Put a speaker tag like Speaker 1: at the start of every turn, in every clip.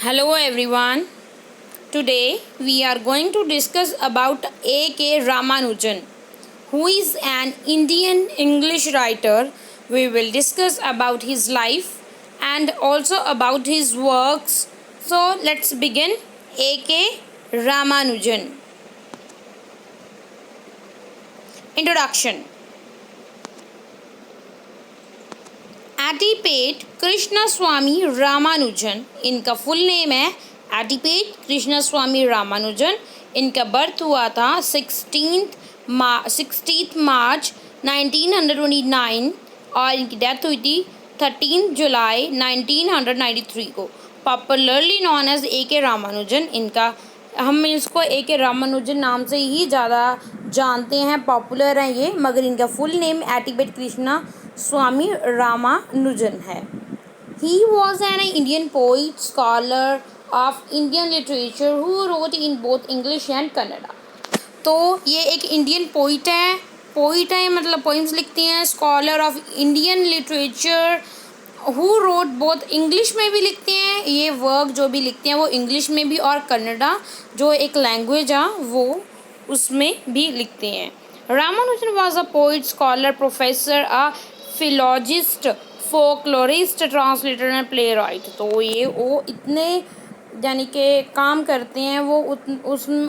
Speaker 1: Hello everyone. Today we are going to discuss about A.K. Ramanujan, who is an Indian English writer. We will discuss about his life and also about his works. So let's begin. A.K. Ramanujan. Introduction. एटिपेट Krishna स्वामी रामानुजन, इनका full name है एटिपेट कृष्ण स्वामी रामानुजन। इनका birth हुआ था 16 मार्च 1929 और इनकी death हुई थी 13 जुलाई 1993 को। Popularly known as A.K. Ramanujan, इनका हम इसको A.K. रामानुजन नाम से ही ज़्यादा जानते हैं, पॉपुलर हैं ये, मगर इनका फुल नेम एटिपेट कृष्णा स्वामी रामानुजन है। He was an Indian poet, scholar of Indian literature who wrote in both English and Kannada. तो ये एक इंडियन पोइट है मतलब पोइम्स लिखती हैं। Scholar of Indian literature who wrote both, English में भी लिखते हैं, ये वर्क जो भी लिखते हैं वो इंग्लिश में भी और कन्नड़ा जो एक लैंग्वेज है वो उसमें भी लिखते हैं। Ramanujan was a poet, scholar, professor, a philologist, folklorist, translator and playwright. तो ये वो इतने यानी कि काम करते हैं, वो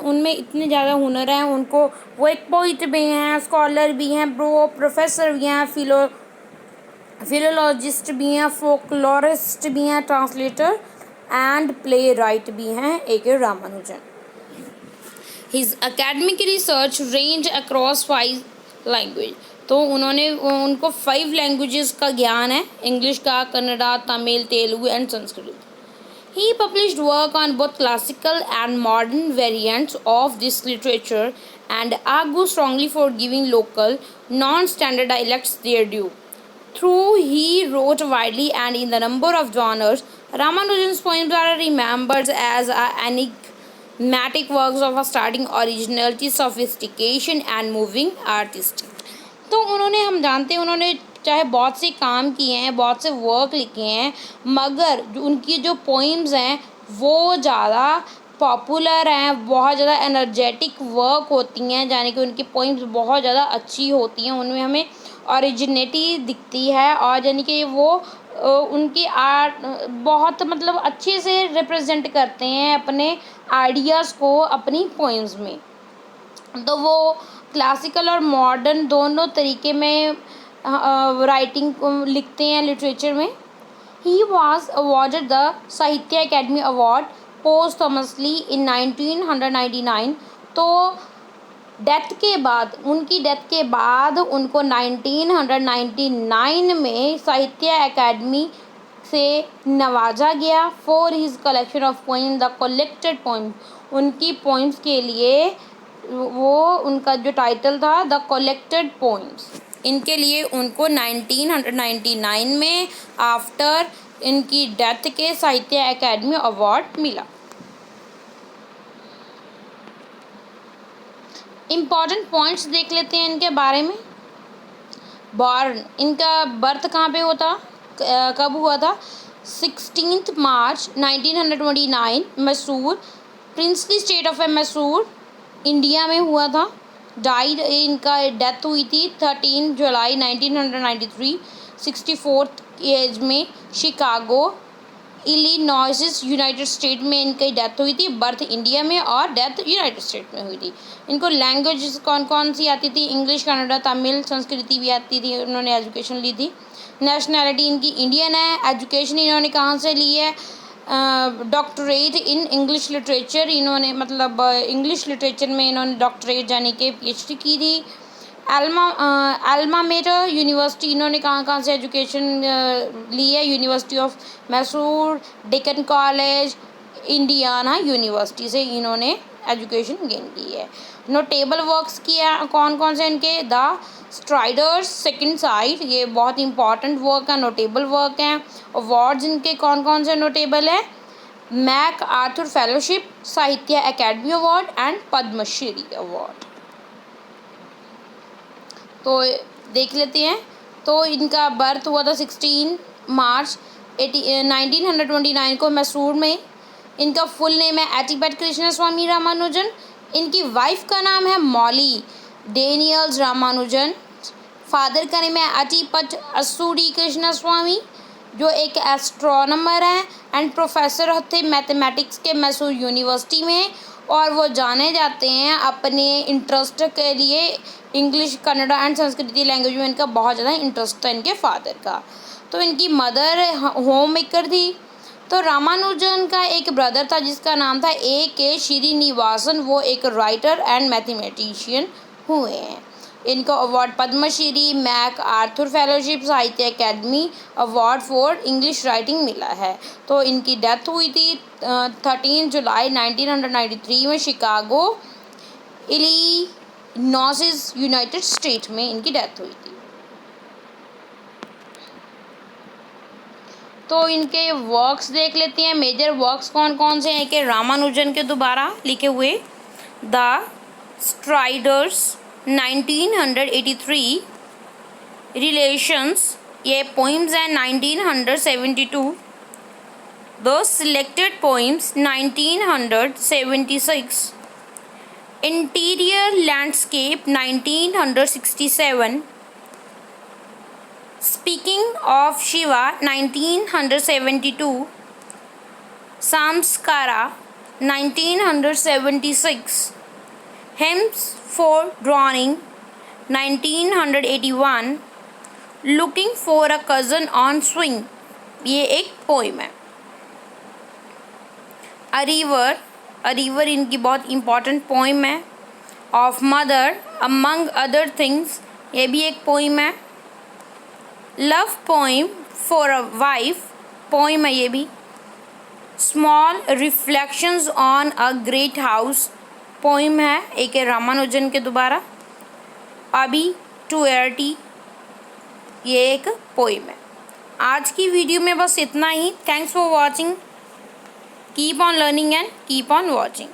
Speaker 1: उनमें इतने ज़्यादा हुनर हैं उनको। वो एक पोइट भी हैं, स्कॉलर भी हैं, प्रोफेसर भी हैं, फिलोलॉजिस्ट भी हैं, फोकलोरिस्ट भी हैं, ट्रांसलेटर एंड प्ले राइट भी हैं A.K. Ramanujan. His academic research range across 5 language. तो उनको 5 लैंग्वेजेस का ज्ञान है, इंग्लिश का, Kannada, Tamil, Telugu and Sanskrit. He published work on both classical and modern variants of this literature and argued strongly for giving local, non-standard dialects their due. Though he wrote widely and in the number of genres, Ramanujan's poems are remembered as enigmatic works of startling originality, sophistication and moving artistry. तो उन्होंने, हम जानते हैं, उन्होंने चाहे बहुत से काम किए हैं, बहुत से वर्क लिखे हैं, मगर उनकी जो पोइम्स हैं वो ज़्यादा पॉपुलर हैं, बहुत ज़्यादा एनर्जेटिक वर्क होती हैं, यानी कि उनकी पोइम्स बहुत ज़्यादा अच्छी होती हैं, उनमें हमें ओरिजिनिटी दिखती है और यानी कि वो उनकी आर्ट बहुत मतलब अच्छे से रिप्रेजेंट करते हैं अपने आइडियाज़ को अपनी पोइम्स में। तो वो क्लासिकल और मॉडर्न दोनों तरीके में राइटिंग लिखते हैं लिटरेचर में। ही वॉज अवॉर्डेड द साहित्य अकेडमी अवार्ड पोस्टमसली इन 1999। तो उनकी डेथ के बाद उनको 1999 में साहित्य अकेडमी से नवाजा गया for his collection of poem, the collected poem. उनकी पोइम्स के लिए वो उनका जो टाइटल था द कलेक्टेड पोइम्स, इनके लिए उनको 1999 में आफ्टर इनकी डेथ के साहित्य अकेडमी अवार्ड मिला। इम्पॉर्टेंट पॉइंट्स देख लेते हैं इनके बारे में। बॉर्न, इनका बर्थ कहाँ पे कब हुआ था? 16 मार्च 1929 Mysore, princely state of Mysore, India में हुआ था। डाइड, इनका डेथ हुई थी 13 जुलाई 1993, 64th एज में, शिकागो इलिनॉइस यूनाइटेड स्टेट में इनकी डेथ हुई थी। बर्थ इंडिया में और डेथ यूनाइटेड स्टेट में हुई थी। इनको लैंग्वेजेस कौन कौन सी आती थी? इंग्लिश, कन्नड़ा, तमिल, संस्कृति भी आती थी। उन्होंने एजुकेशन ली थी। नेशनैलिटी इनकी इंडियन है। एजुकेशन इन्होंने कहाँ से ली है? डॉक्टरेट इन इंग्लिश लिटरेचर, इन्होंने मतलब इंग्लिश लिटरेचर में इन्होंने डॉक्टरेट यानी कि PhD की थी। अल्मा मेटर यूनिवर्सिटी, इन्होंने कहाँ से एजुकेशन ली है? University of Mysore, Deccan college, Indiana university से इन्होंने एजुकेशन गेन की है। नोटेबल वर्क्स किया कौन कौन से इनके? द स्ट्राइडर्स सेकंड साइड, ये बहुत इंपॉर्टेंट वर्क है, नोटेबल वर्क हैं। अवार्ड्स इनके कौन कौन से नोटेबल है? MacArthur fellowship, Sahitya academy award and Padma Shri award. तो देख लेते हैं। तो इनका बर्थ हुआ था 16 मार्च 1929 को मैसूर में। इनका फुल नेम है एटिपेट कृष्ण स्वामी रामानुजन। इनकी वाइफ का नाम है मॉली डेनियल्स रामानुजन। फादर का नेम है एटिपट असूरी कृष्ण स्वामी, जो एक एस्ट्रोनॉमर हैं एंड प्रोफेसर थे मैथमेटिक्स के मैसूर यूनिवर्सिटी में, और वो जाने जाते हैं अपने इंटरेस्ट के लिए। इंग्लिश, कन्नड़ा एंड संस्कृति लैंग्वेज में इनका बहुत ज़्यादा इंटरेस्ट था इनके फादर का। तो इनकी मदर होम मेकर थी। तो रामानुजन का एक ब्रदर था जिसका नाम था A.K. श्रीनिवासन, वो एक राइटर एंड मैथमेटिशियन हुए हैं। इनको award Padmashri, MacArthur fellowship, Sahitya academy award for English writing मिला है। तो इनकी डेथ हुई थी 13 जुलाई 1993 में शिकागो, इलिनॉइस, यूनाइटेड स्टेट में इनकी डेथ हुई थी। तो इनके वर्क्स देख लेते हैं। मेजर वर्क्स कौन कौन से हैं कि रामानुजन के दोबारा लिखे हुए द स्ट्राइडर्स 1983, रिलेशंस, ये पोइम्स हैं 1972, the selected poems 1976, interior landscape 1967, speaking of Shiva 1972, संस्कारा 1976, hymns for drawing 1981, looking for a cousin on swing, ये एक पोइम है। अ रिवर इनकी बहुत इम्पॉर्टेंट पोइम है। Of mother among other things, ये भी एक पोइम है। Love poem for a wife, poem है ये भी। Small reflections on a great house, poem है A.K. रामानुजन के दोबारा। अभी टू एयरटी, ये एक पोइम है। आज की वीडियो में बस इतना ही। Thanks for watching. Keep on learning and keep on watching.